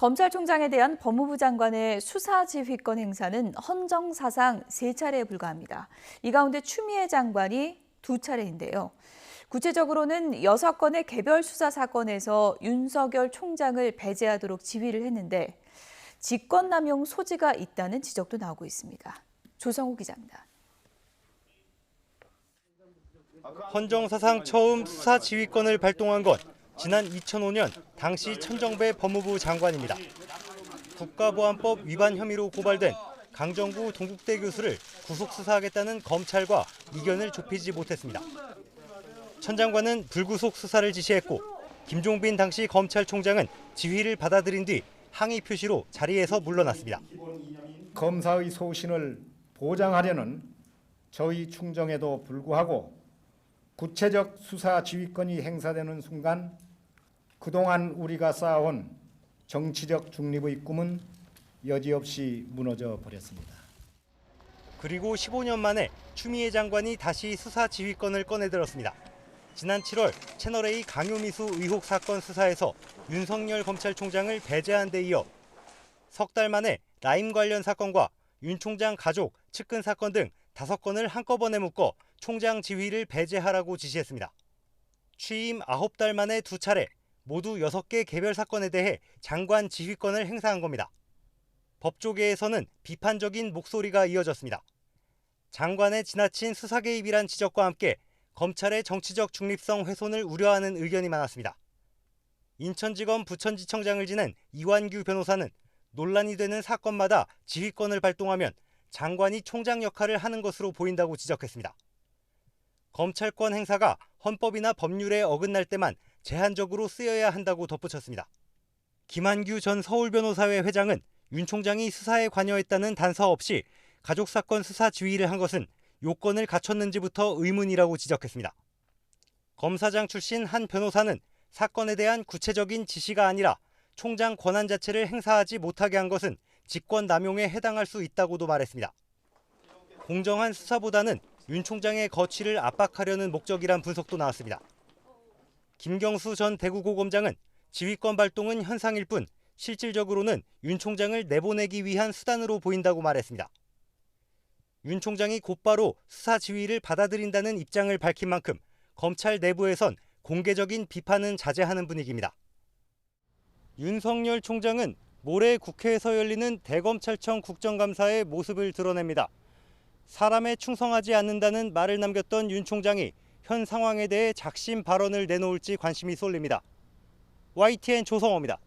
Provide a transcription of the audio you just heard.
검찰총장에 대한 법무부 장관의 수사 지휘권 행사는 헌정사상 3차례에 불과합니다. 이 가운데 추미애 장관이 2차례인데요. 구체적으로는 6건의 개별 수사 사건에서 윤석열 총장을 배제하도록 지휘를 했는데 직권남용 소지가 있다는 지적도 나오고 있습니다. 조성우 기자입니다. 헌정사상 처음 수사 지휘권을 발동한 건 지난 2005년 당시 천정배 법무부 장관입니다. 국가보안법 위반 혐의로 고발된 강정구 동국대 교수를 구속수사하겠다는 검찰과 이견을 좁히지 못했습니다. 천 장관은 불구속 수사를 지시했고 김종빈 당시 검찰총장은 지휘를 받아들인 뒤 항의 표시로 자리에서 물러났습니다. 검사의 소신을 보장하려는 저희 충정에도 불구하고 구체적 수사 지휘권이 행사되는 순간 그동안 우리가 쌓아온 정치적 중립의 꿈은 여지없이 무너져 버렸습니다. 그리고 15년 만에 추미애 장관이 다시 수사 지휘권을 꺼내들었습니다. 지난 7월 채널A 강요미수 의혹 사건 수사에서 윤석열 검찰총장을 배제한 데 이어 석 달 만에 라임 관련 사건과 윤 총장 가족, 측근 사건 등 5건을 한꺼번에 묶어 총장 지휘를 배제하라고 지시했습니다. 취임 9달 만에 2차례, 모두 6개 개별 사건에 대해 장관 지휘권을 행사한 겁니다. 법조계에서는 비판적인 목소리가 이어졌습니다. 장관의 지나친 수사 개입이란 지적과 함께 검찰의 정치적 중립성 훼손을 우려하는 의견이 많았습니다. 인천지검 부천지청장을 지낸 이완규 변호사는 논란이 되는 사건마다 지휘권을 발동하면 장관이 총장 역할을 하는 것으로 보인다고 지적했습니다. 검찰권 행사가 헌법이나 법률에 어긋날 때만 제한적으로 쓰여야 한다고 덧붙였습니다. 김한규 전 서울변호사회 회장은 윤 총장이 수사에 관여했다는 단서 없이 가족사건 수사 지휘를 한 것은 요건을 갖췄는지부터 의문이라고 지적했습니다. 검사장 출신 한 변호사는 사건에 대한 구체적인 지시가 아니라 총장 권한 자체를 행사하지 못하게 한 것은 직권 남용에 해당할 수 있다고도 말했습니다. 공정한 수사보다는 윤 총장의 거취를 압박하려는 목적이란 분석도 나왔습니다. 김경수 전 대구고검장은 지휘권 발동은 현상일 뿐 실질적으로는 윤 총장을 내보내기 위한 수단으로 보인다고 말했습니다. 윤 총장이 곧바로 수사 지휘를 받아들인다는 입장을 밝힌 만큼 검찰 내부에선 공개적인 비판은 자제하는 분위기입니다. 윤석열 총장은 모레 국회에서 열리는 대검찰청 국정감사의 모습을 드러냅니다. 사람에 충성하지 않는다는 말을 남겼던 윤 총장이 현 상황에 대해 작심 발언을 내놓을지 관심이 쏠립니다. YTN 조성호입니다.